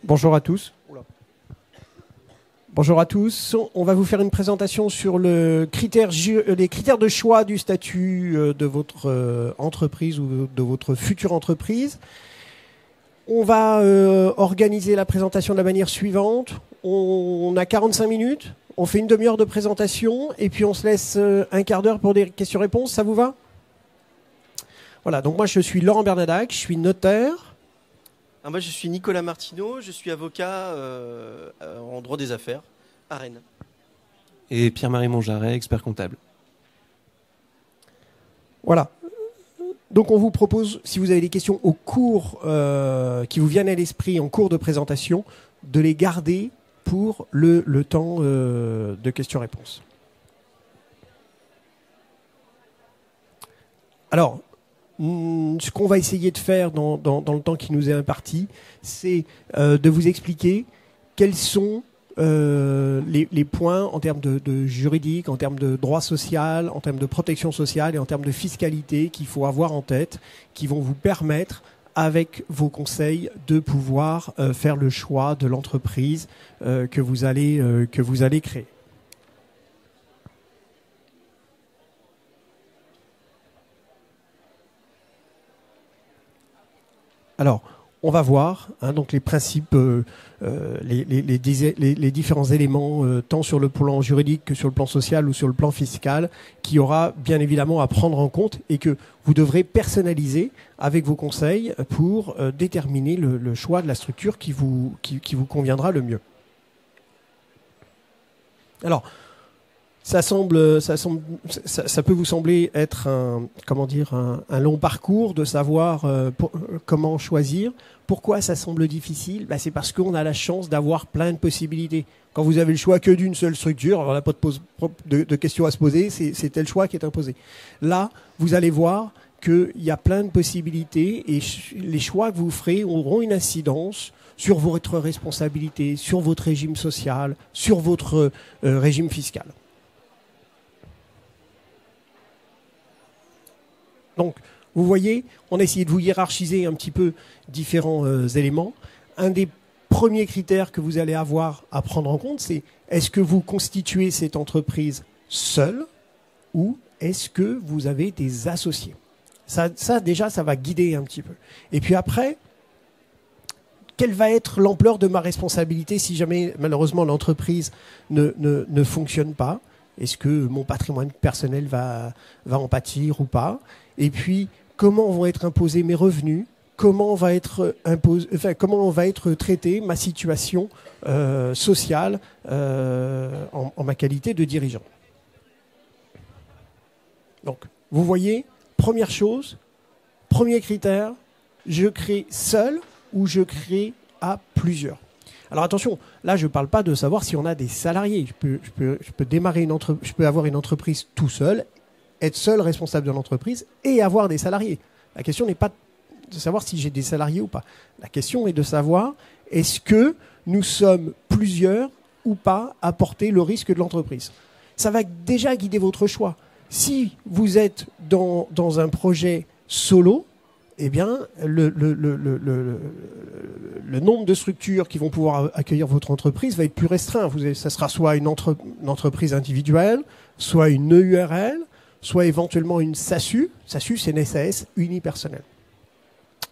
Bonjour à tous. Bonjour à tous. On va vous faire une présentation sur les critères de choix du statut de votre entreprise ou de votre future entreprise. On va organiser la présentation de la manière suivante. On a 45 minutes. On fait une demi-heure de présentation et puis on se laisse un quart d'heure pour des questions-réponses. Ça vous va ? Voilà, donc moi je suis Laurent Bernadac, je suis notaire. Moi je suis Nicolas Martineau, je suis avocat en droit des affaires à Rennes. Et Pierre-Marie Monjaret, expert comptable. Voilà. Donc on vous propose, si vous avez des questions au cours, qui vous viennent à l'esprit en cours de présentation, de les garder pour le temps de questions-réponses. Alors, ce qu'on va essayer de faire dans le temps qui nous est imparti, c'est de vous expliquer quels sont les points en termes de juridique, en termes de droit social, en termes de protection sociale et en termes de fiscalité qu'il faut avoir en tête, qui vont vous permettre, avec vos conseils, de pouvoir faire le choix de l'entreprise que vous allez créer. Alors, on va voir donc les principes, les différents éléments, tant sur le plan juridique que sur le plan social ou sur le plan fiscal, qu'il y aura bien évidemment à prendre en compte et que vous devrez personnaliser avec vos conseils pour déterminer le choix de la structure qui vous conviendra le mieux. Alors, ça peut vous sembler être un long parcours de savoir comment choisir. Pourquoi ça semble difficile ? C'est parce qu'on a la chance d'avoir plein de possibilités. Quand vous avez le choix que d'une seule structure, alors on n'a pas de questions à se poser, c'est tel choix qui est imposé. Là, vous allez voir qu'il y a plein de possibilités et les choix que vous ferez auront une incidence sur votre responsabilité, sur votre régime social, sur votre régime fiscal. Donc, vous voyez, on a essayé de vous hiérarchiser un petit peu différents éléments. Un des premiers critères que vous allez avoir à prendre en compte, c'est est-ce que vous constituez cette entreprise seule ou est-ce que vous avez des associés ? Ça, déjà, ça va guider un petit peu. Et puis après, quelle va être l'ampleur de ma responsabilité si jamais, malheureusement, l'entreprise ne fonctionne pas ? Est-ce que mon patrimoine personnel va en pâtir ou pas ? Et puis, comment vont être imposés mes revenus ? Comment va être traitée ma situation sociale en ma qualité de dirigeant ? Donc, vous voyez, première chose, premier critère, je crée seul ou je crée à plusieurs. Alors attention, là je ne parle pas de savoir si on a des salariés. Je peux avoir une entreprise tout seul, être seul responsable de l'entreprise et avoir des salariés. La question n'est pas de savoir si j'ai des salariés ou pas. La question est de savoir est-ce que nous sommes plusieurs ou pas à porter le risque de l'entreprise. Ça va déjà guider votre choix. Si vous êtes dans un projet solo, eh bien, le nombre de structures qui vont pouvoir accueillir votre entreprise va être plus restreint. Ça sera soit une entreprise individuelle, soit une EURL, soit éventuellement une SASU. SASU, c'est une SAS unipersonnelle.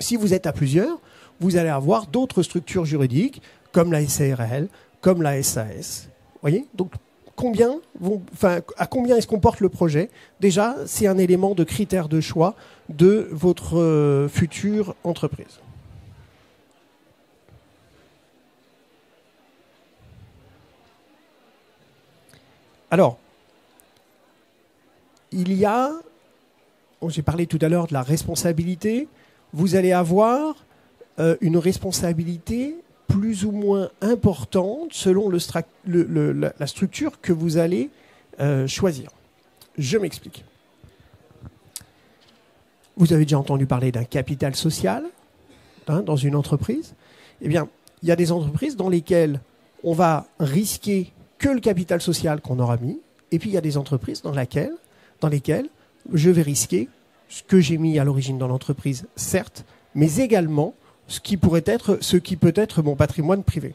Si vous êtes à plusieurs, vous allez avoir d'autres structures juridiques, comme la SARL, comme la SAS. Vous voyez ? Donc, à combien est-ce qu'on porte le projet ? Déjà, c'est un élément de critère de choix de votre future entreprise. Alors, j'ai parlé tout à l'heure de la responsabilité. Vous allez avoir une responsabilité plus ou moins importante selon la structure que vous allez choisir. Je m'explique. Vous avez déjà entendu parler d'un capital social dans une entreprise. Eh bien, il y a des entreprises dans lesquelles on va risquer que le capital social qu'on aura mis. Et puis, il y a des entreprises dans lesquelles je vais risquer ce que j'ai mis à l'origine dans l'entreprise, certes, mais également ce qui peut être mon patrimoine privé.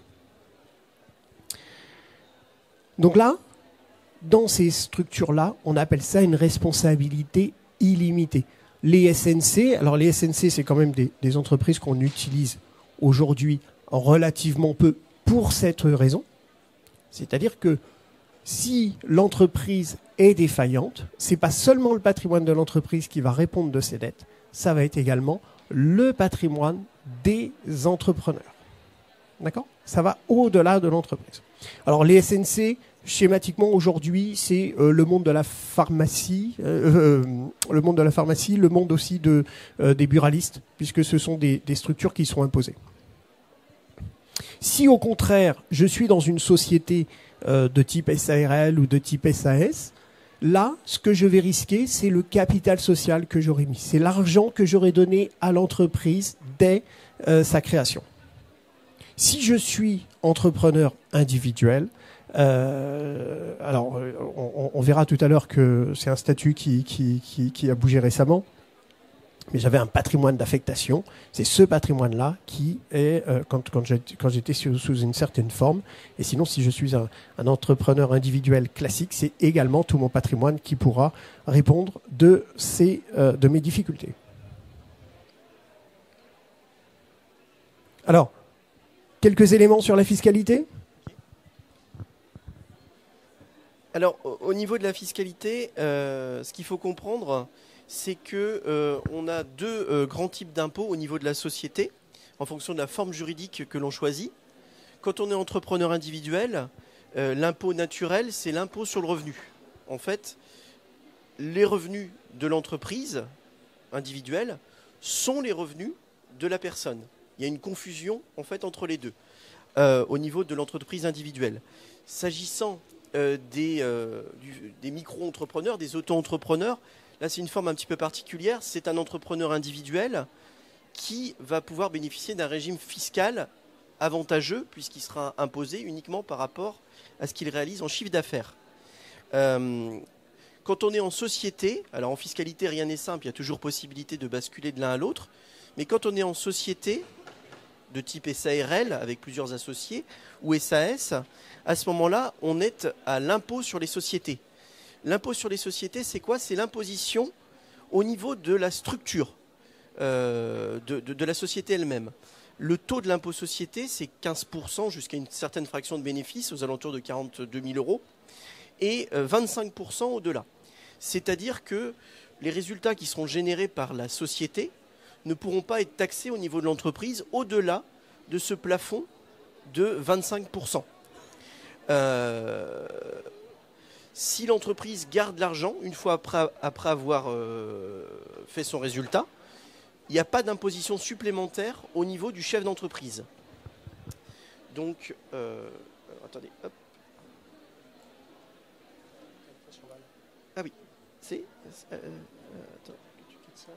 Donc là, dans ces structures-là, on appelle ça une responsabilité illimitée. Les SNC, alors les SNC, c'est quand même des entreprises qu'on utilise aujourd'hui relativement peu pour cette raison. C'est-à-dire que si l'entreprise est défaillante, ce n'est pas seulement le patrimoine de l'entreprise qui va répondre de ses dettes, ça va être également le patrimoine des entrepreneurs. D'accord ? Ça va au-delà de l'entreprise. Alors les SNC, schématiquement aujourd'hui, c'est le monde de la pharmacie, le monde aussi des buralistes, puisque ce sont des structures qui sont imposées. Si au contraire, je suis dans une société de type SARL ou de type SAS, là, ce que je vais risquer, c'est le capital social que j'aurais mis. C'est l'argent que j'aurais donné à l'entreprise dès sa création. Si je suis entrepreneur individuel, alors on verra tout à l'heure que c'est un statut qui a bougé récemment, mais j'avais un patrimoine d'affectation. C'est ce patrimoine-là qui est, quand j'étais sous une certaine forme. Et sinon, si je suis un entrepreneur individuel classique, c'est également tout mon patrimoine qui pourra répondre de mes difficultés. Alors, quelques éléments sur la fiscalité ? Alors, au niveau de la fiscalité, ce qu'il faut comprendre, c'est qu'on a deux grands types d'impôts au niveau de la société, en fonction de la forme juridique que l'on choisit. Quand on est entrepreneur individuel, l'impôt naturel, c'est l'impôt sur le revenu. En fait, les revenus de l'entreprise individuelle sont les revenus de la personne. Il y a une confusion en fait entre les deux au niveau de l'entreprise individuelle. S'agissant des micro-entrepreneurs, des auto-entrepreneurs, là c'est une forme un petit peu particulière. C'est un entrepreneur individuel qui va pouvoir bénéficier d'un régime fiscal avantageux puisqu'il sera imposé uniquement par rapport à ce qu'il réalise en chiffre d'affaires. Quand on est en société, alors en fiscalité rien n'est simple, il y a toujours possibilité de basculer de l'un à l'autre, mais quand on est en société de type SARL avec plusieurs associés ou SAS, à ce moment-là, on est à l'impôt sur les sociétés. L'impôt sur les sociétés, c'est quoi? C'est l'imposition au niveau de la structure de la société elle-même. Le taux de l'impôt société, c'est 15% jusqu'à une certaine fraction de bénéfices, aux alentours de 42 000 euros, et 25% au-delà. C'est-à-dire que les résultats qui seront générés par la société ne pourront pas être taxés au niveau de l'entreprise au-delà de ce plafond de 25%. Si l'entreprise garde l'argent, une fois après avoir fait son résultat, il n'y a pas d'imposition supplémentaire au niveau du chef d'entreprise. Donc, attendez, hop. Ah oui, c'est... attends, tu quittes ça.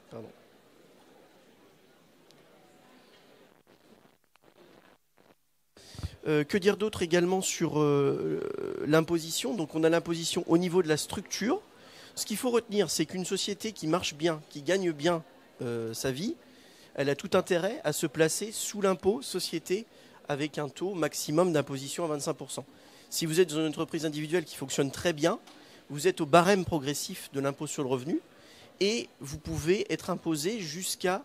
Pardon. Que dire d'autre également sur l'imposition? Donc on a l'imposition au niveau de la structure. Ce qu'il faut retenir, c'est qu'une société qui marche bien, qui gagne bien sa vie, elle a tout intérêt à se placer sous l'impôt société avec un taux maximum d'imposition à 25%. Si vous êtes dans une entreprise individuelle qui fonctionne très bien, vous êtes au barème progressif de l'impôt sur le revenu et vous pouvez être imposé jusqu'à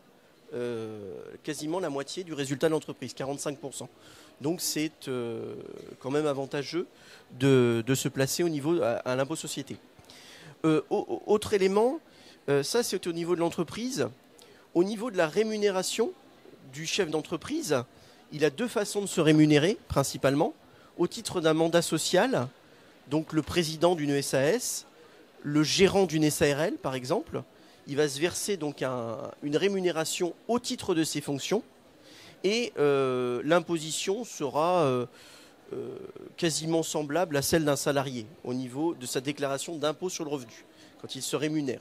quasiment la moitié du résultat de l'entreprise, 45%. Donc c'est quand même avantageux de se placer au niveau à l'impôt société. Autre élément, ça c'est au niveau de l'entreprise. Au niveau de la rémunération du chef d'entreprise, il a deux façons de se rémunérer principalement. Au titre d'un mandat social, donc le président d'une SAS, le gérant d'une SARL par exemple, il va se verser donc une rémunération au titre de ses fonctions et l'imposition sera quasiment semblable à celle d'un salarié au niveau de sa déclaration d'impôt sur le revenu quand il se rémunère.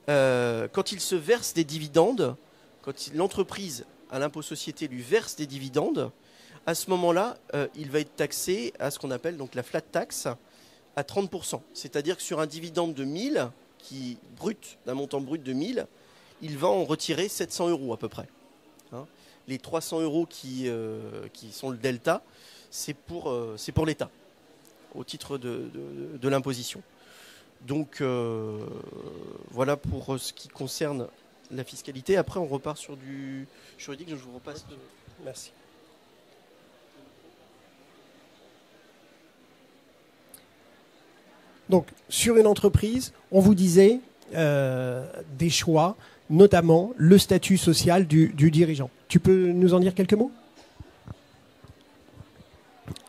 Quand il se verse des dividendes, quand l'entreprise à l'impôt société lui verse des dividendes, à ce moment-là, il va être taxé à ce qu'on appelle donc la flat tax à 30%. C'est-à-dire que sur un dividende de 1000, d'un montant brut de 1000, il va en retirer 700 € à peu près. Hein. Les 300 € qui sont le delta, c'est pour l'État, au titre de l'imposition. Donc voilà pour ce qui concerne la fiscalité. Après, on repart sur du juridique. Je vous repasse. Merci. Donc, sur une entreprise, on vous disait des choix, notamment le statut social du dirigeant. Tu peux nous en dire quelques mots ?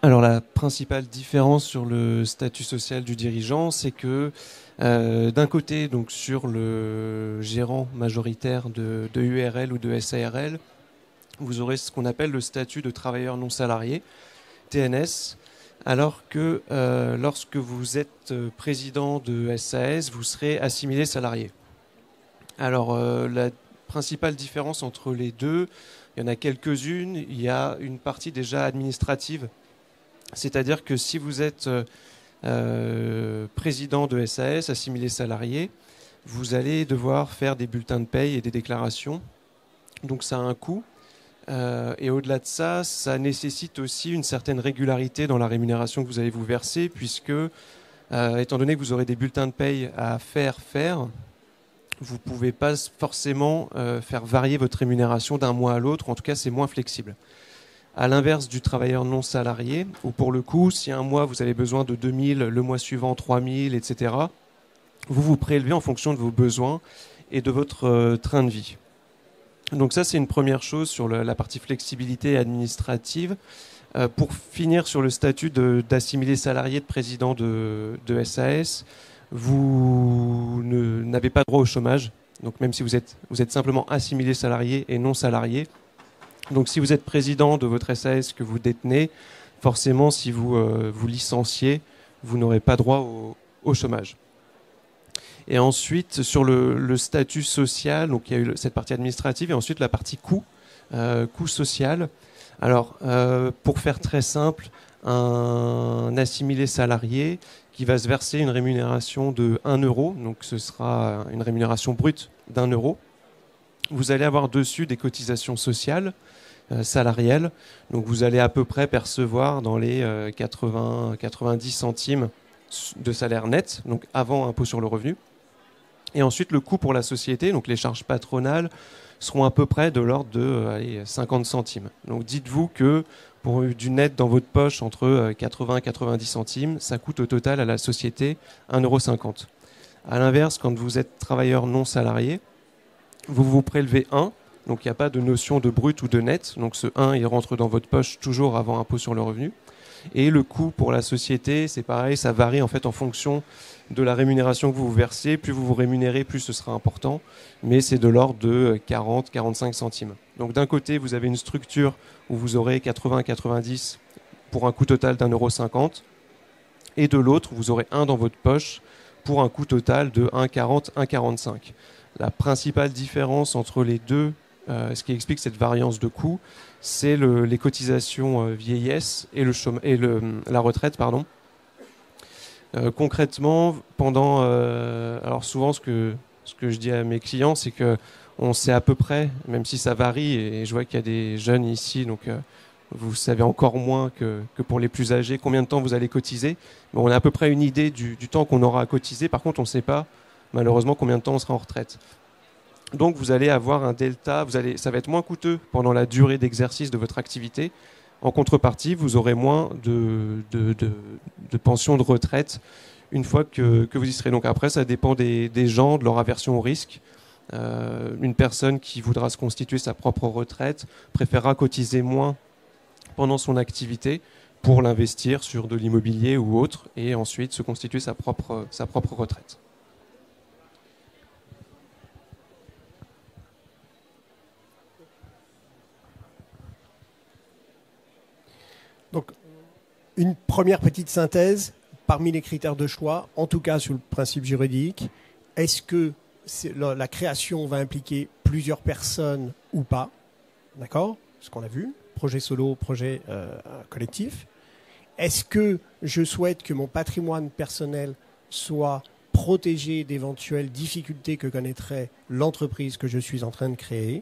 Alors la principale différence sur le statut social du dirigeant, c'est que d'un côté, donc sur le gérant majoritaire de URL ou de SARL, vous aurez ce qu'on appelle le statut de travailleur non salarié, TNS, alors que lorsque vous êtes président de SAS, vous serez assimilé salarié. Alors la principale différence entre les deux, il y en a quelques-unes. Il y a une partie déjà administrative. C'est-à-dire que si vous êtes président de SAS, assimilé salarié, vous allez devoir faire des bulletins de paye et des déclarations. Donc ça a un coût. Et au-delà de ça, ça nécessite aussi une certaine régularité dans la rémunération que vous allez vous verser, puisque, étant donné que vous aurez des bulletins de paye à faire, vous ne pouvez pas forcément faire varier votre rémunération d'un mois à l'autre. En tout cas, c'est moins flexible. À l'inverse du travailleur non salarié, où pour le coup, si un mois vous avez besoin de 2000, le mois suivant 3000, etc., vous vous prélevez en fonction de vos besoins et de votre train de vie. Donc ça, c'est une première chose sur la partie flexibilité administrative. Pour finir sur le statut d'assimilé salarié de président de SAS, vous n'avez pas droit au chômage. Donc même si vous êtes simplement assimilé salarié et non salarié. Donc si vous êtes président de votre SAS que vous détenez, forcément si vous vous licenciez, vous n'aurez pas droit au chômage. Et ensuite sur le statut social, donc il y a eu cette partie administrative et ensuite la partie coût social. Alors pour faire très simple, un assimilé salarié qui va se verser une rémunération de 1 €, donc ce sera une rémunération brute d'1 €. Vous allez avoir dessus des cotisations sociales salariales. Donc vous allez à peu près percevoir dans les 80-90 centimes de salaire net, donc avant impôt sur le revenu. Et ensuite le coût pour la société, donc les charges patronales, seront à peu près de l'ordre de 50 centimes. Donc dites-vous que pour du net dans votre poche entre 80 et 90 centimes, ça coûte au total à la société 1,50 €. À l'inverse, quand vous êtes travailleur non salarié, vous vous prélevez 1, donc il n'y a pas de notion de brut ou de net, donc ce 1 il rentre dans votre poche toujours avant impôt sur le revenu. Et le coût pour la société, c'est pareil, ça varie en fait en fonction de la rémunération que vous vous versez. Plus vous vous rémunérez, plus ce sera important, mais c'est de l'ordre de 40-45 centimes. Donc d'un côté, vous avez une structure où vous aurez 80-90 pour un coût total d'1,50 €, et de l'autre, vous aurez 1 dans votre poche pour un coût total de 1,40-1,45 €. La principale différence entre les deux, ce qui explique cette variance de coût, c'est les cotisations vieillesse et la retraite, pardon. Concrètement, alors souvent ce que je dis à mes clients, c'est que on sait à peu près, même si ça varie, et je vois qu'il y a des jeunes ici, donc vous savez encore moins que pour les plus âgés combien de temps vous allez cotiser. Mais on a à peu près une idée du temps qu'on aura à cotiser. Par contre, on ne sait pas malheureusement combien de temps on sera en retraite. Donc vous allez avoir un delta, ça va être moins coûteux pendant la durée d'exercice de votre activité. En contrepartie, vous aurez moins de pension de retraite une fois que vous y serez. Donc après, ça dépend des gens, de leur aversion au risque. Une personne qui voudra se constituer sa propre retraite préférera cotiser moins pendant son activité pour l'investir sur de l'immobilier ou autre et ensuite se constituer sa propre retraite. Donc, une première petite synthèse parmi les critères de choix, en tout cas sur le principe juridique. Est-ce que la création va impliquer plusieurs personnes ou pas? D'accord? Ce qu'on a vu, projet solo, projet collectif. Est-ce que je souhaite que mon patrimoine personnel soit protéger d'éventuelles difficultés que connaîtrait l'entreprise que je suis en train de créer.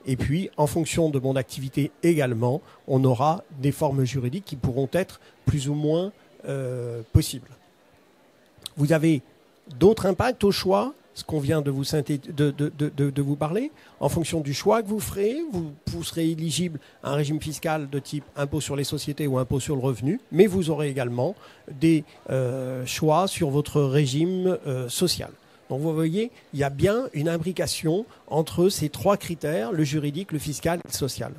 Et puis, en fonction de mon activité également, on aura des formes juridiques qui pourront être plus ou moins possibles. Vous avez d'autres impacts au choix, ce qu'on vient de vous parler. En fonction du choix que vous ferez, vous serez éligible à un régime fiscal de type impôt sur les sociétés ou impôt sur le revenu, mais vous aurez également des choix sur votre régime social. Donc vous voyez, il y a bien une imbrication entre ces trois critères, le juridique, le fiscal et le social.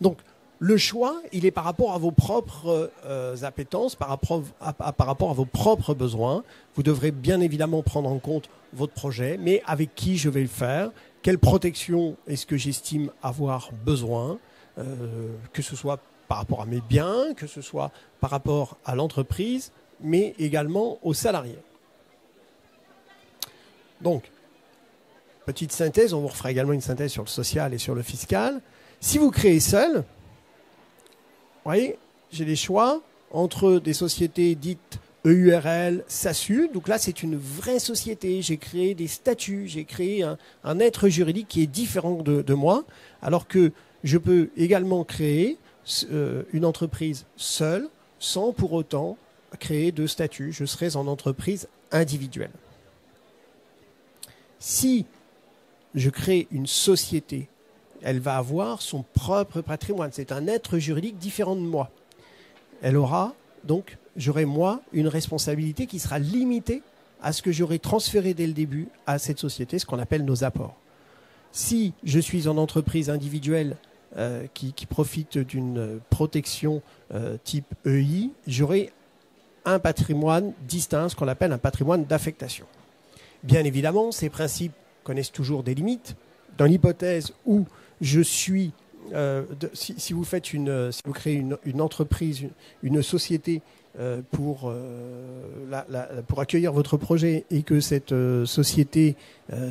Donc, le choix, il est par rapport à vos propres appétences, par rapport à vos propres besoins. Vous devrez bien évidemment prendre en compte votre projet, mais avec qui je vais le faire, quelle protection est-ce que j'estime avoir besoin, que ce soit par rapport à mes biens, que ce soit par rapport à l'entreprise, mais également aux salariés. Donc, petite synthèse, on vous refera également une synthèse sur le social et sur le fiscal. Si vous créez seul, vous voyez, j'ai des choix entre des sociétés dites EURL, SASU. Donc là, c'est une vraie société. J'ai créé des statuts, j'ai créé un être juridique qui est différent de moi, alors que je peux également créer une entreprise seule, sans pour autant créer de statut. Je serai en entreprise individuelle. Si je crée une société, elle va avoir son propre patrimoine. C'est un être juridique différent de moi. Elle aura, donc, j'aurai moi une responsabilité qui sera limitée à ce que j'aurai transféré dès le début à cette société, ce qu'on appelle nos apports. Si je suis en entreprise individuelle qui profite d'une protection type EI, j'aurai un patrimoine distinct, ce qu'on appelle un patrimoine d'affectation. Bien évidemment, ces principes connaissent toujours des limites. Dans l'hypothèse où je suis, si vous créez une entreprise, une société pour accueillir votre projet et que cette société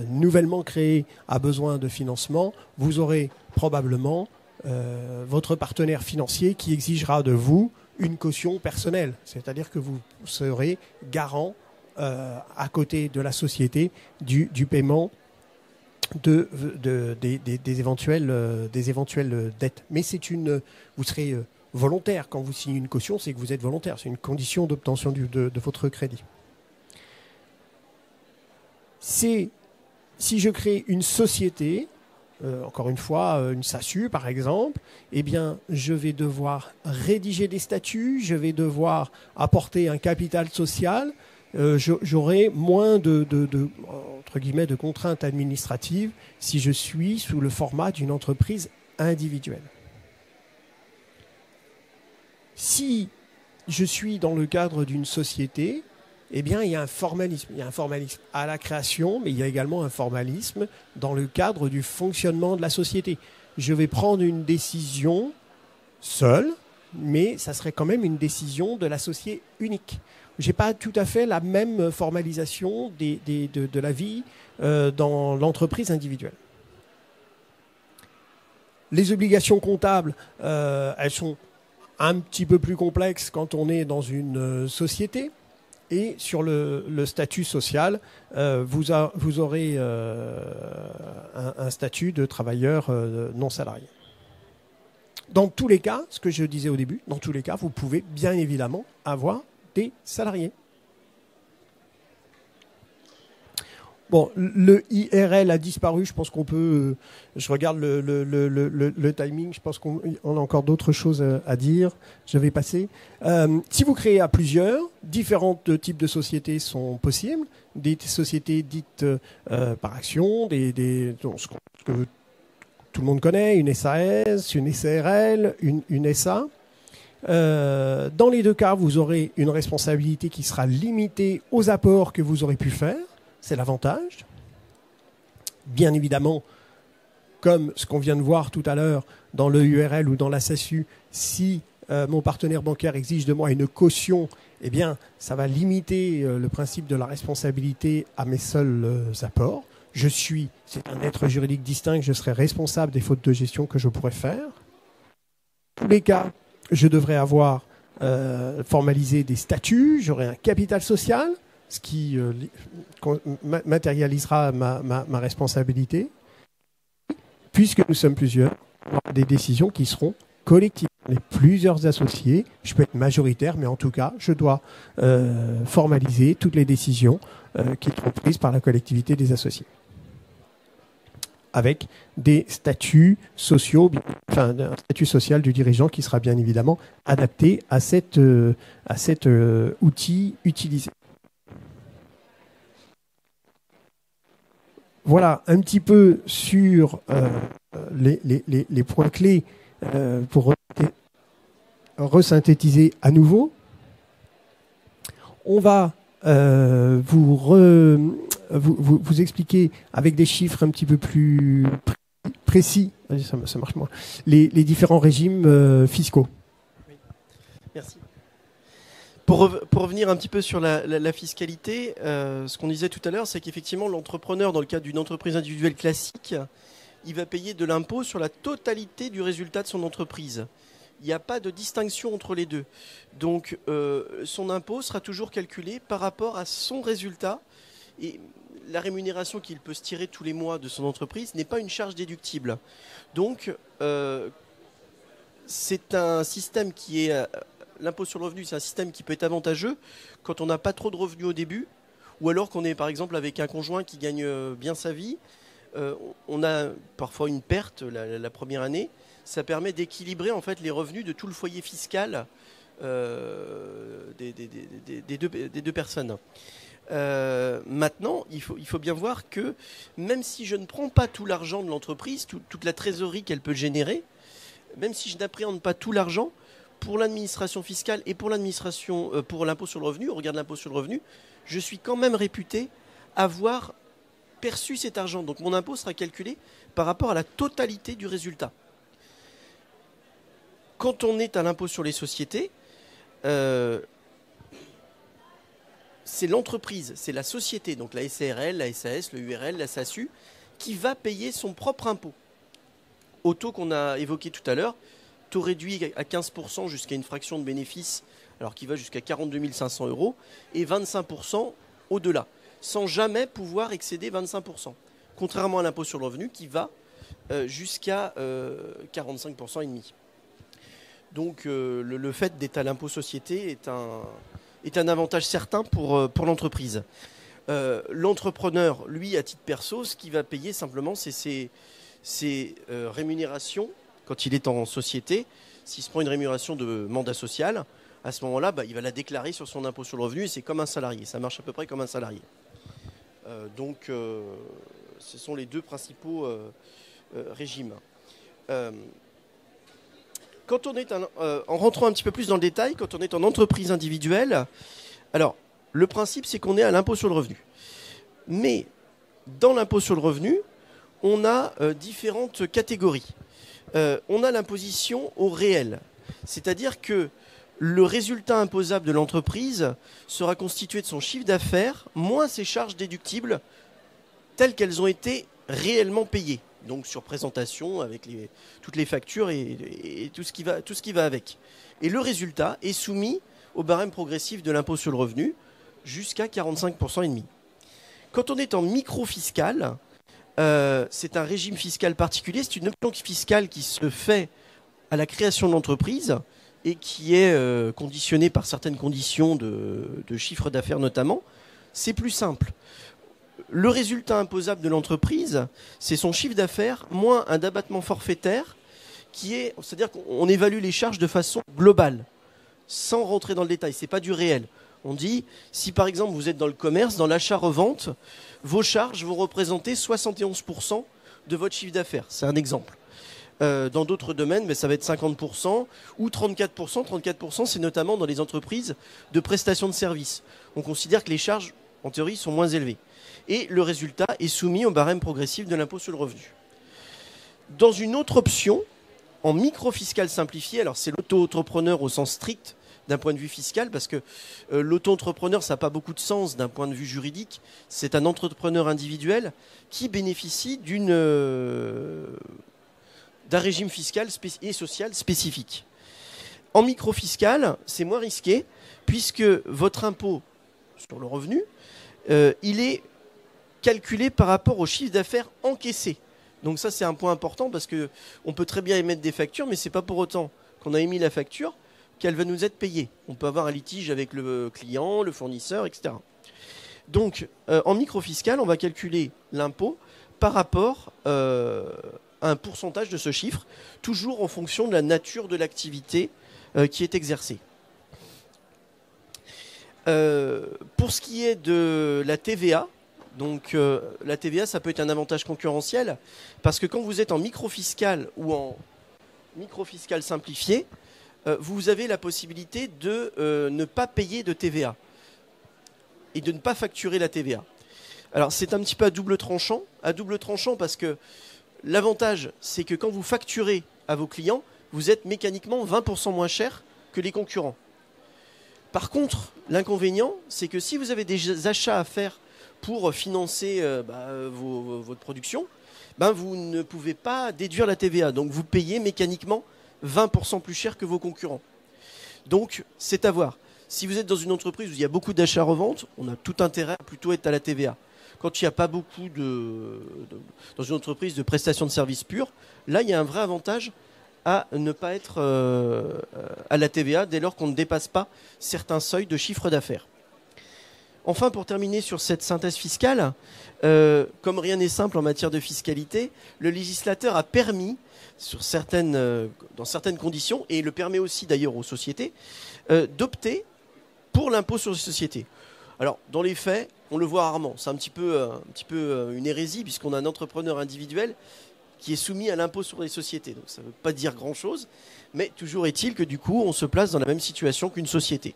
nouvellement créée a besoin de financement, vous aurez probablement votre partenaire financier qui exigera de vous une caution personnelle, c'est-à-dire que vous serez garant à côté de la société du paiement des éventuelles dettes. Mais vous serez volontaire. Quand vous signez une caution, c'est que vous êtes volontaire. C'est une condition d'obtention de votre crédit. Si je crée une société, encore une fois, une SASU par exemple, eh bien, je vais devoir rédiger des statuts, je vais devoir apporter un capital social, j'aurai moins entre guillemets, de contraintes administratives si je suis sous le format d'une entreprise individuelle. Si je suis dans le cadre d'une société, eh bien, il y a un formalisme. Il y a un formalisme à la création, mais il y a également un formalisme dans le cadre du fonctionnement de la société. Je vais prendre une décision seule, mais ça serait quand même une décision de l'associé unique. Je n'ai pas tout à fait la même formalisation de la vie dans l'entreprise individuelle. Les obligations comptables, elles sont un petit peu plus complexes quand on est dans une société. Et sur le statut social, vous aurez un statut de travailleur non salarié. Dans tous les cas, ce que je disais au début, dans tous les cas, vous pouvez bien évidemment avoir des salariés. Bon, le IRL a disparu, je pense qu'on peut... je regarde le timing, je pense qu'on a encore d'autres choses à dire. Je vais passer. Si vous créez à plusieurs, différents types de sociétés sont possibles. Des sociétés dites par action, ce que tout le monde connaît, une SAS, une SARL, une SA. Dans les deux cas, vous aurez une responsabilité qui sera limitée aux apports que vous aurez pu faire. C'est l'avantage. Bien évidemment, comme ce qu'on vient de voir tout à l'heure dans le URL ou dans la SASU, si mon partenaire bancaire exige de moi une caution, eh bien, ça va limiter le principe de la responsabilité à mes seuls apports. C'est un être juridique distinct, je serai responsable des fautes de gestion que je pourrais faire. Dans tous les cas, je devrais avoir formaliser des statuts, j'aurai un capital social, ce qui matérialisera ma responsabilité. Puisque nous sommes plusieurs, on aura des décisions qui seront collectives. On est plusieurs associés, je peux être majoritaire, mais en tout cas, je dois formaliser toutes les décisions qui seront prises par la collectivité des associés. Avec des statuts sociaux, enfin un statut social du dirigeant qui sera bien évidemment adapté à cet outil utilisé. Voilà un petit peu sur les points clés pour resynthétiser à nouveau. On va vous expliquer avec des chiffres un petit peu plus précis, ça marche moins, les différents régimes fiscaux. Oui. Merci. Pour revenir un petit peu sur la fiscalité, ce qu'on disait tout à l'heure, c'est qu'effectivement l'entrepreneur, dans le cadre d'une entreprise individuelle classique, il va payer de l'impôt sur la totalité du résultat de son entreprise. Il n'y a pas de distinction entre les deux. Donc son impôt sera toujours calculé par rapport à son résultat, et la rémunération qu'il peut se tirer tous les mois de son entreprise n'est pas une charge déductible. Donc c'est un système qui est... L'impôt sur le revenu, c'est un système qui peut être avantageux quand on n'a pas trop de revenus au début, ou alors qu'on est par exemple avec un conjoint qui gagne bien sa vie. On a parfois une perte la première année. Ça permet d'équilibrer en fait les revenus de tout le foyer fiscal des deux personnes. Maintenant, il faut bien voir que même si je ne prends pas tout l'argent de l'entreprise, toute la trésorerie qu'elle peut générer, même si je n'appréhende pas tout l'argent, pour l'administration fiscale et pour l'administration, pour l'impôt sur le revenu, au regard de l'impôt sur le revenu, je suis quand même réputé avoir perçu cet argent. Donc mon impôt sera calculé par rapport à la totalité du résultat. Quand on est à l'impôt sur les sociétés, c'est l'entreprise, c'est la société, donc la SARL, la SAS, le URL, la SASU, qui va payer son propre impôt. Au taux qu'on a évoqué tout à l'heure, taux réduit à 15% jusqu'à une fraction de bénéfice, alors qui va jusqu'à 42 500 € et 25% au-delà, sans jamais pouvoir excéder 25%. Contrairement à l'impôt sur le revenu qui va jusqu'à 45% et demi. Donc le fait d'être à l'impôt société est un avantage certain pour l'entreprise. L'entrepreneur, lui, à titre perso, ce qu'il va payer simplement, c'est ses rémunérations. Quand il est en société, s'il se prend une rémunération de mandat social, à ce moment-là, il va la déclarer sur son impôt sur le revenu et c'est comme un salarié. Ça marche à peu près comme un salarié. Donc, ce sont les deux principaux régimes. Quand on est en rentrant un petit peu plus dans le détail, quand on est en entreprise individuelle, alors, le principe, c'est qu'on est à l'impôt sur le revenu. Mais, dans l'impôt sur le revenu, on a différentes catégories. On a l'imposition au réel, c'est-à-dire que le résultat imposable de l'entreprise sera constitué de son chiffre d'affaires moins ses charges déductibles telles qu'elles ont été réellement payées, donc sur présentation avec toutes les factures et tout ce qui va avec. Et le résultat est soumis au barème progressif de l'impôt sur le revenu jusqu'à 45% et demi. Quand on est en micro-fiscal, c'est un régime fiscal particulier, c'est une option fiscale qui se fait à la création de l'entreprise et qui est conditionnée par certaines conditions de chiffre d'affaires notamment. C'est plus simple. Le résultat imposable de l'entreprise, c'est son chiffre d'affaires moins un abattement forfaitaire c'est-à-dire qu'on évalue les charges de façon globale, sans rentrer dans le détail, ce n'est pas du réel. On dit, si par exemple vous êtes dans le commerce, dans l'achat-revente, vos charges vont représenter 71% de votre chiffre d'affaires. C'est un exemple. Dans d'autres domaines, ça va être 50% ou 34%. 34%, c'est notamment dans les entreprises de prestation de services. On considère que les charges, en théorie, sont moins élevées. Et le résultat est soumis au barème progressif de l'impôt sur le revenu. Dans une autre option, en micro-fiscal simplifié, alors c'est l'auto-entrepreneur au sens strict, d'un point de vue fiscal, parce que l'auto-entrepreneur, ça n'a pas beaucoup de sens d'un point de vue juridique. C'est un entrepreneur individuel qui bénéficie d'un régime fiscal et social spécifique. En microfiscal, c'est moins risqué, puisque votre impôt sur le revenu, il est calculé par rapport au chiffre d'affaires encaissé. Donc ça, c'est un point important, parce qu'on peut très bien émettre des factures, mais ce n'est pas pour autant qu'on a émis la facture qu'elle va nous être payée. On peut avoir un litige avec le client, le fournisseur, etc. Donc, en microfiscal, on va calculer l'impôt par rapport à un pourcentage de ce chiffre, toujours en fonction de la nature de l'activité qui est exercée. Pour ce qui est de la TVA, donc la TVA, ça peut être un avantage concurrentiel, parce que quand vous êtes en microfiscal ou en microfiscal simplifié, vous avez la possibilité de ne pas payer de TVA et de ne pas facturer la TVA. Alors c'est un petit peu à double tranchant parce que l'avantage, c'est que quand vous facturez à vos clients, vous êtes mécaniquement 20% moins cher que les concurrents. Par contre, l'inconvénient, c'est que si vous avez des achats à faire pour financer votre production, vous ne pouvez pas déduire la TVA. Donc vous payez mécaniquement 20% plus cher que vos concurrents. Donc c'est à voir. Si vous êtes dans une entreprise où il y a beaucoup d'achats-reventes, on a tout intérêt à plutôt être à la TVA. Quand il n'y a pas beaucoup dans une entreprise de prestation de services purs, là il y a un vrai avantage à ne pas être à la TVA dès lors qu'on ne dépasse pas certains seuils de chiffre d'affaires. Enfin, pour terminer sur cette synthèse fiscale, comme rien n'est simple en matière de fiscalité, le législateur a permis, dans certaines conditions, et le permet aussi d'ailleurs aux sociétés, d'opter pour l'impôt sur les sociétés. Alors, dans les faits, on le voit rarement. C'est un petit peu une hérésie, puisqu'on a un entrepreneur individuel qui est soumis à l'impôt sur les sociétés. Donc ça ne veut pas dire grand-chose, mais toujours est-il que du coup, on se place dans la même situation qu'une société.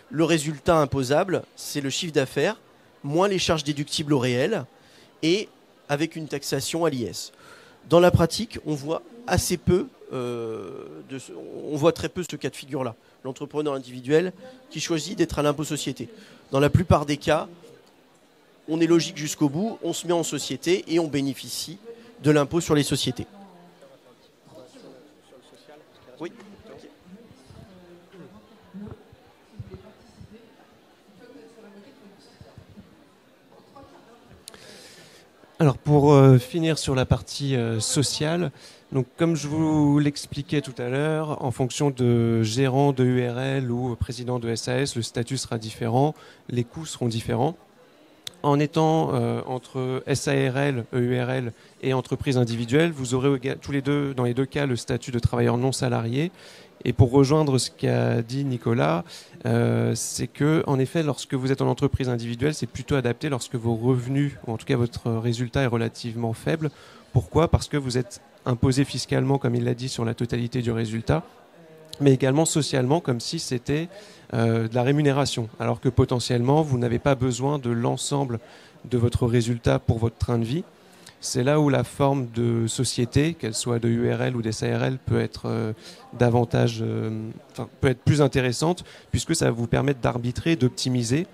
Le résultat imposable, c'est le chiffre d'affaires, moins les charges déductibles au réel, et avec une taxation à l'IS. Dans la pratique, on voit assez peu, on voit très peu ce cas de figure-là. L'entrepreneur individuel qui choisit d'être à l'impôt société. Dans la plupart des cas, on est logique jusqu'au bout, on se met en société et on bénéficie de l'impôt sur les sociétés. Oui. Alors pour finir sur la partie sociale, donc comme je vous l'expliquais tout à l'heure, en fonction de gérant de URL ou président de SAS, le statut sera différent, les coûts seront différents. En étant entre SARL, EURL et entreprise individuelle, vous aurez dans les deux cas le statut de travailleur non salarié. Et pour rejoindre ce qu'a dit Nicolas, c'est que, en effet, lorsque vous êtes en entreprise individuelle, c'est plutôt adapté lorsque vos revenus, ou en tout cas votre résultat est relativement faible. Pourquoi ? Parce que vous êtes imposé fiscalement, comme il l'a dit, sur la totalité du résultat, mais également socialement, comme si c'était de la rémunération, alors que potentiellement, vous n'avez pas besoin de l'ensemble de votre résultat pour votre train de vie. C'est là où la forme de société, qu'elle soit de URL ou des SARL, peut être peut être plus intéressante, puisque ça va vous permettre d'arbitrer, d'optimiser,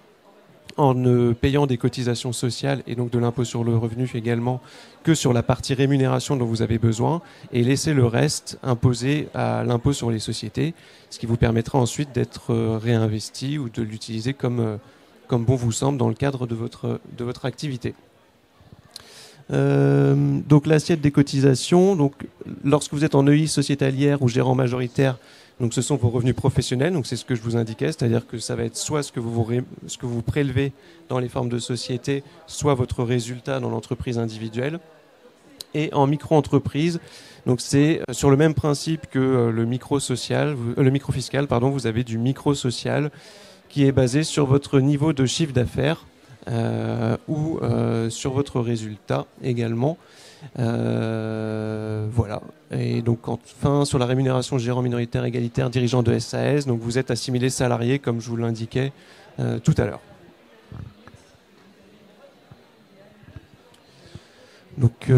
en ne payant des cotisations sociales et donc de l'impôt sur le revenu également que sur la partie rémunération dont vous avez besoin, et laisser le reste imposé à l'impôt sur les sociétés, ce qui vous permettra ensuite d'être réinvesti ou de l'utiliser comme bon vous semble dans le cadre de votre activité. Donc l'assiette des cotisations, donc lorsque vous êtes en EI sociétalière ou gérant majoritaire, donc ce sont vos revenus professionnels, donc c'est ce que je vous indiquais, c'est-à-dire que ça va être soit ce que vous prélevez dans les formes de société, soit votre résultat dans l'entreprise individuelle. Et en micro-entreprise, donc c'est sur le même principe que le micro-fiscal, vous avez du micro-social qui est basé sur votre niveau de chiffre d'affaires ou sur votre résultat également. Voilà. Et donc enfin sur la rémunération gérant minoritaire égalitaire dirigeant de SAS, donc vous êtes assimilé salarié comme je vous l'indiquais tout à l'heure. Donc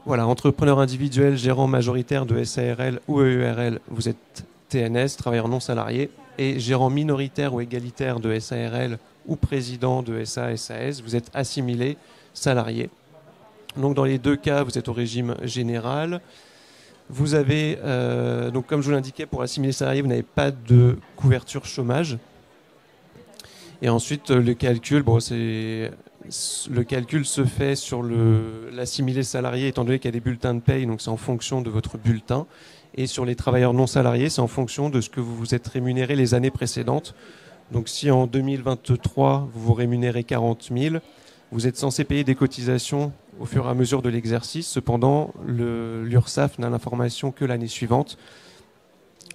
voilà, entrepreneur individuel, gérant majoritaire de SARL ou EURL, vous êtes TNS, travailleur non salarié, et gérant minoritaire ou égalitaire de SARL ou président de SAS, vous êtes assimilé salarié. Donc dans les deux cas, vous êtes au régime général. Vous avez, donc comme je vous l'indiquais, pour assimiler salarié, vous n'avez pas de couverture chômage. Et ensuite, le calcul, le calcul se fait sur l'assimilé salarié, étant donné qu'il y a des bulletins de paye, donc c'est en fonction de votre bulletin. Et sur les travailleurs non salariés, c'est en fonction de ce que vous vous êtes rémunéré les années précédentes. Donc si en 2023, vous vous rémunérez 40 000, vous êtes censé payer des cotisations au fur et à mesure de l'exercice. Cependant, l'URSSAF n'a l'information que l'année suivante.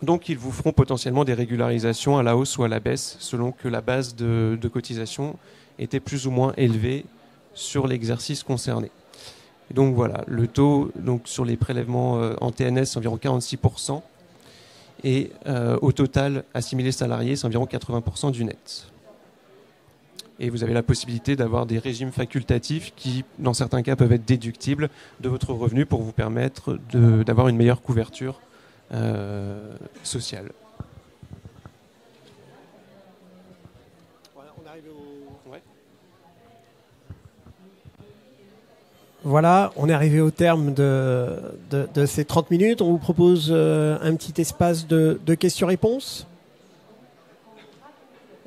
Donc ils vous feront potentiellement des régularisations à la hausse ou à la baisse, selon que la base de cotisation était plus ou moins élevée sur l'exercice concerné. Et donc voilà, le taux donc, sur les prélèvements en TNS, c'est environ 46%. Et au total, assimilé salarié, c'est environ 80% du net. Et vous avez la possibilité d'avoir des régimes facultatifs qui, dans certains cas, peuvent être déductibles de votre revenu pour vous permettre d'avoir une meilleure couverture sociale. Voilà, on est arrivé au terme de ces 30 minutes. On vous propose un petit espace de questions-réponses.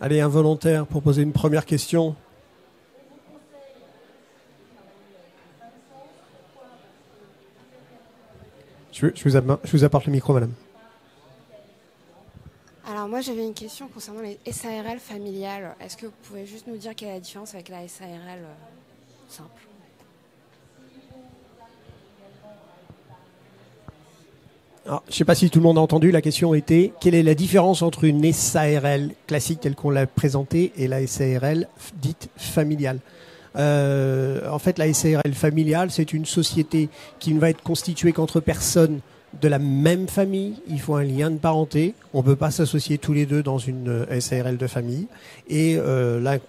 Allez, un volontaire pour poser une première question. Je vous apporte le micro, madame. Alors moi j'avais une question concernant les SARL familiales. Est-ce que vous pouvez juste nous dire quelle est la différence avec la SARL simple ? Alors, je ne sais pas si tout le monde a entendu, la question était quelle est la différence entre une SARL classique telle qu'on l'a présentée et la SARL dite familiale. En fait, la SARL familiale, c'est une société qui ne va être constituée qu'entre personnes de la même famille. Il faut un lien de parenté. On ne peut pas s'associer tous les deux dans une SARL de famille. Et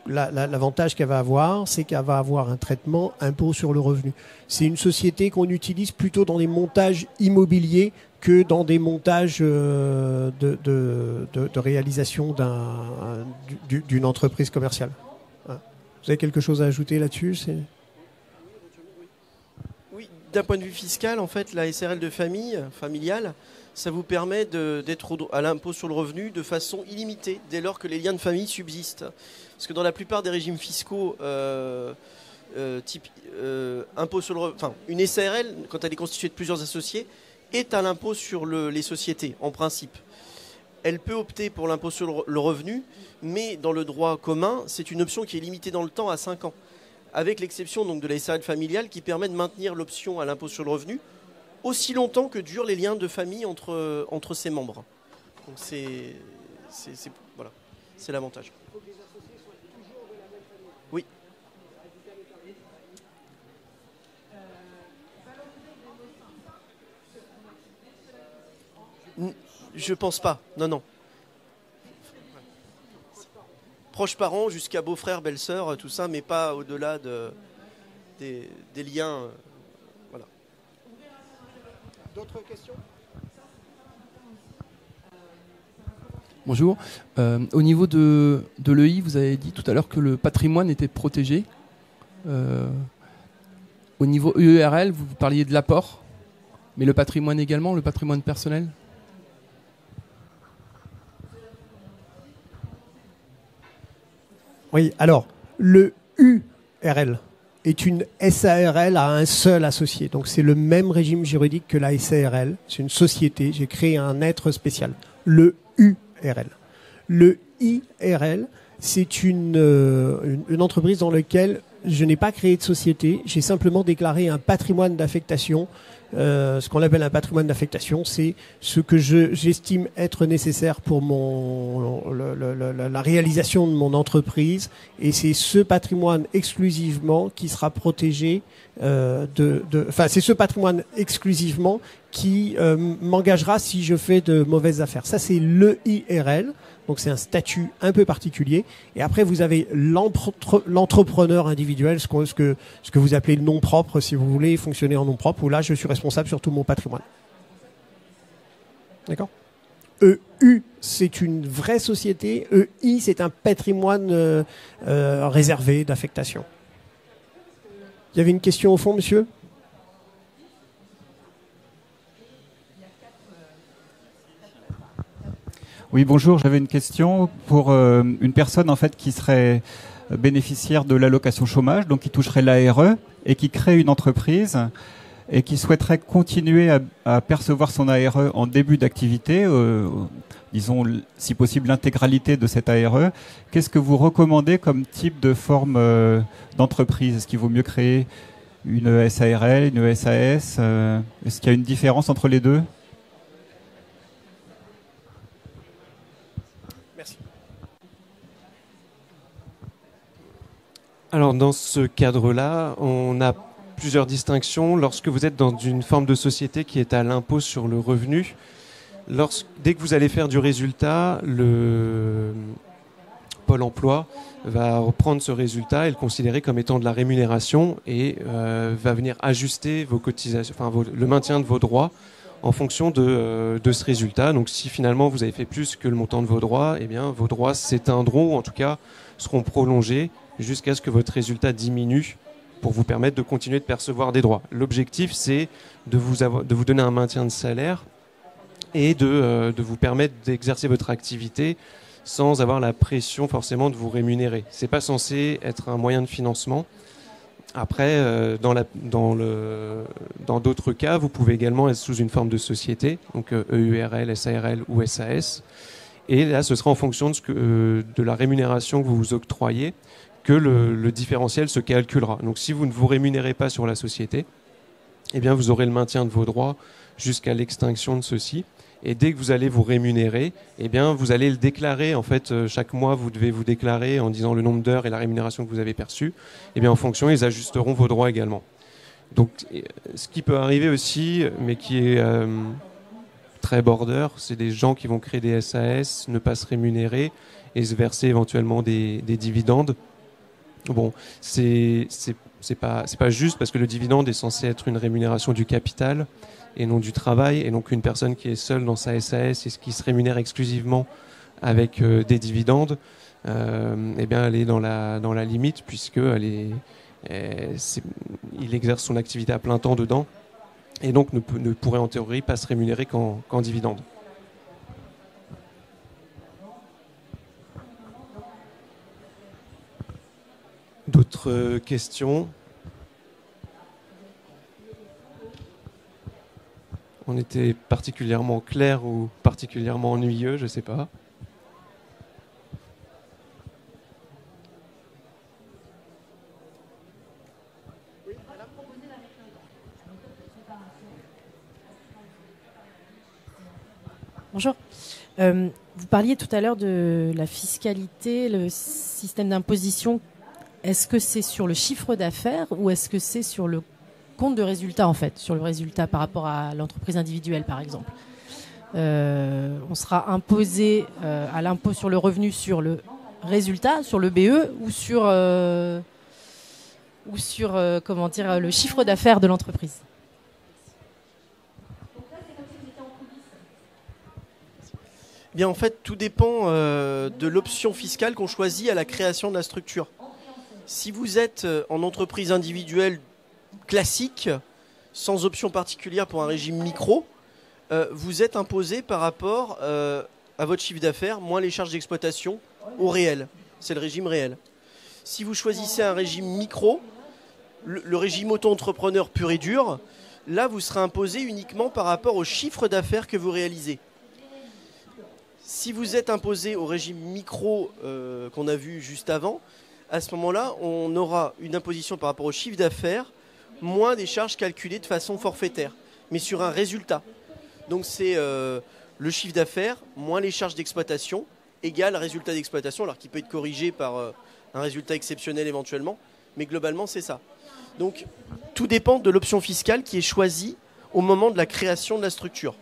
l'avantage qu'elle va avoir, c'est qu'elle va avoir un traitement impôt sur le revenu. C'est une société qu'on utilise plutôt dans des montages immobiliers que dans des montages de réalisation d'une entreprise commerciale. Vous avez quelque chose à ajouter là-dessus ? Oui, d'un point de vue fiscal, en fait, la SARL de familiale, ça vous permet d'être à l'impôt sur le revenu de façon illimitée, dès lors que les liens de famille subsistent. Parce que dans la plupart des régimes fiscaux, type impôt sur le revenu, enfin, une SARL, quand elle est constituée de plusieurs associés, est à l'impôt sur les sociétés, en principe. Elle peut opter pour l'impôt sur le revenu, mais dans le droit commun, c'est une option qui est limitée dans le temps à 5 ans, avec l'exception donc de la SARL familiale qui permet de maintenir l'option à l'impôt sur le revenu aussi longtemps que durent les liens de famille entre ses membres. Donc voilà, c'est l'avantage. Oui. Je pense pas, non. Proches parents jusqu'à beau-frère, belle-sœur, tout ça, mais pas au-delà des liens. Voilà. D'autres questions ? Bonjour. Au niveau de l'EI, vous avez dit tout à l'heure que le patrimoine était protégé. Au niveau UERL, vous parliez de l'apport, mais le patrimoine également, le patrimoine personnel ? Oui, alors, le URL est une SARL à un seul associé. Donc, c'est le même régime juridique que la SARL. C'est une société. J'ai créé un être spécial. Le URL. Le IRL, c'est une entreprise dans laquelle je n'ai pas créé de société. J'ai simplement déclaré un patrimoine d'affectation. Ce qu'on appelle un patrimoine d'affectation, c'est ce que j'estime être nécessaire pour la réalisation de mon entreprise, et c'est ce patrimoine exclusivement qui sera protégé c'est ce patrimoine exclusivement qui m'engagera si je fais de mauvaises affaires. Ça, c'est l'EIRL. Donc c'est un statut un peu particulier. Et après, vous avez l'entrepreneur individuel, ce que vous appelez le nom propre, si vous voulez fonctionner en nom propre, où là, je suis responsable sur tout mon patrimoine. D'accord ? EU, c'est une vraie société. EI, c'est un patrimoine réservé d'affectation. Il y avait une question au fond, monsieur ? Oui, bonjour. J'avais une question pour une personne en fait qui serait bénéficiaire de l'allocation chômage, donc qui toucherait l'ARE et qui crée une entreprise et qui souhaiterait continuer à percevoir son ARE en début d'activité, disons si possible l'intégralité de cette ARE. Qu'est-ce que vous recommandez comme type de forme d'entreprise? Est-ce qu'il vaut mieux créer une SARL, une SAS? Est-ce qu'il y a une différence entre les deux? Merci. Alors dans ce cadre-là, on a plusieurs distinctions. Lorsque vous êtes dans une forme de société qui est à l'impôt sur le revenu, dès que vous allez faire du résultat, le Pôle emploi va reprendre ce résultat et le considérer comme étant de la rémunération et va venir ajuster vos cotisations, le maintien de vos droits en fonction de ce résultat. Donc si finalement vous avez fait plus que le montant de vos droits, eh bien vos droits s'éteindront ou en tout cas seront prolongés jusqu'à ce que votre résultat diminue pour vous permettre de continuer de percevoir des droits. L'objectif, c'est de vous donner un maintien de salaire et de vous permettre d'exercer votre activité sans avoir la pression forcément de vous rémunérer. C'est pas censé être un moyen de financement. Après, dans d'autres cas, vous pouvez également être sous une forme de société, donc EURL, SARL ou SAS. Et là, ce sera en fonction de la rémunération que vous vous octroyez que le différentiel se calculera. Donc si vous ne vous rémunérez pas sur la société, eh bien vous aurez le maintien de vos droits jusqu'à l'extinction de ceux-ci. Et dès que vous allez vous rémunérer, eh bien vous allez le déclarer. En fait, chaque mois, vous devez vous déclarer en disant le nombre d'heures et la rémunération que vous avez perçue. Eh bien en fonction, ils ajusteront vos droits également. Donc ce qui peut arriver aussi, mais qui est très border, c'est des gens qui vont créer des SAS, ne pas se rémunérer et se verser éventuellement des dividendes. Bon, c'est pas juste parce que le dividende est censé être une rémunération du capital et non du travail, et donc une personne qui est seule dans sa SAS et qui se rémunère exclusivement avec des dividendes, eh bien elle est dans la limite puisque il exerce son activité à plein temps dedans et donc ne pourrait en théorie pas se rémunérer qu'en dividende. D'autres questions? On était particulièrement clair ou particulièrement ennuyeux, je ne sais pas. Bonjour. Vous parliez tout à l'heure de la fiscalité, le système d'imposition. Est-ce que c'est sur le chiffre d'affaires ou est-ce que c'est sur le compte de résultat, en fait, sur le résultat par rapport à l'entreprise individuelle, par exemple? On sera imposé à l'impôt sur le revenu sur le résultat, sur le BE ou sur comment dire, le chiffre d'affaires de l'entreprise? Bien, en fait, tout dépend de l'option fiscale qu'on choisit à la création de la structure. Si vous êtes en entreprise individuelle classique, sans option particulière pour un régime micro, vous êtes imposé par rapport à votre chiffre d'affaires, moins les charges d'exploitation au réel. C'est le régime réel. Si vous choisissez un régime micro, le régime auto-entrepreneur pur et dur, là, vous serez imposé uniquement par rapport au chiffre d'affaires que vous réalisez. Si vous êtes imposé au régime micro qu'on a vu juste avant, à ce moment-là, on aura une imposition par rapport au chiffre d'affaires, moins des charges calculées de façon forfaitaire, mais sur un résultat. Donc c'est le chiffre d'affaires, moins les charges d'exploitation, égale résultat d'exploitation, alors qu'il peut être corrigé par un résultat exceptionnel éventuellement, mais globalement c'est ça. Donc tout dépend de l'option fiscale qui est choisie au moment de la création de la structure.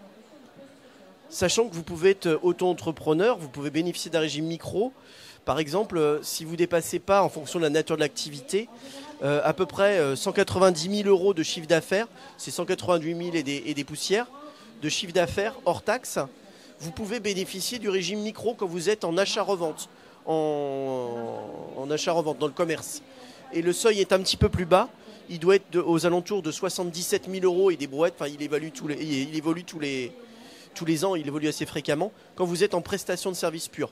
Sachant que vous pouvez être auto-entrepreneur, vous pouvez bénéficier d'un régime micro. Par exemple, si vous ne dépassez pas, en fonction de la nature de l'activité, à peu près 190 000 euros de chiffre d'affaires, c'est 188 000 et des poussières, de chiffre d'affaires hors taxe, vous pouvez bénéficier du régime micro quand vous êtes en achat-revente, en achat-revente dans le commerce. Et le seuil est un petit peu plus bas, il doit être aux alentours de 77 000 euros et des brouettes, enfin il évolue tous tous les ans, il évolue assez fréquemment, quand vous êtes en prestation de service pur.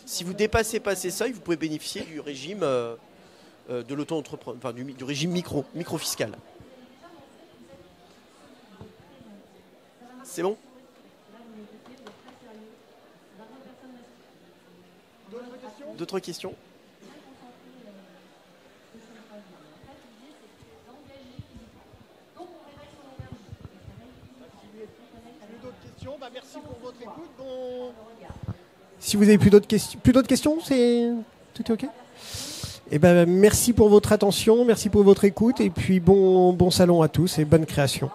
Si vous dépassez pas ces seuils, vous pouvez bénéficier du régime de l'auto-entrepreneur, enfin du régime micro-fiscal. C'est bon? D'autres questions? Merci pour votre écoute. Si vous avez plus d'autres questions, c'est tout est ok. Eh ben merci pour votre attention, merci pour votre écoute et puis bon salon à tous et bonne création.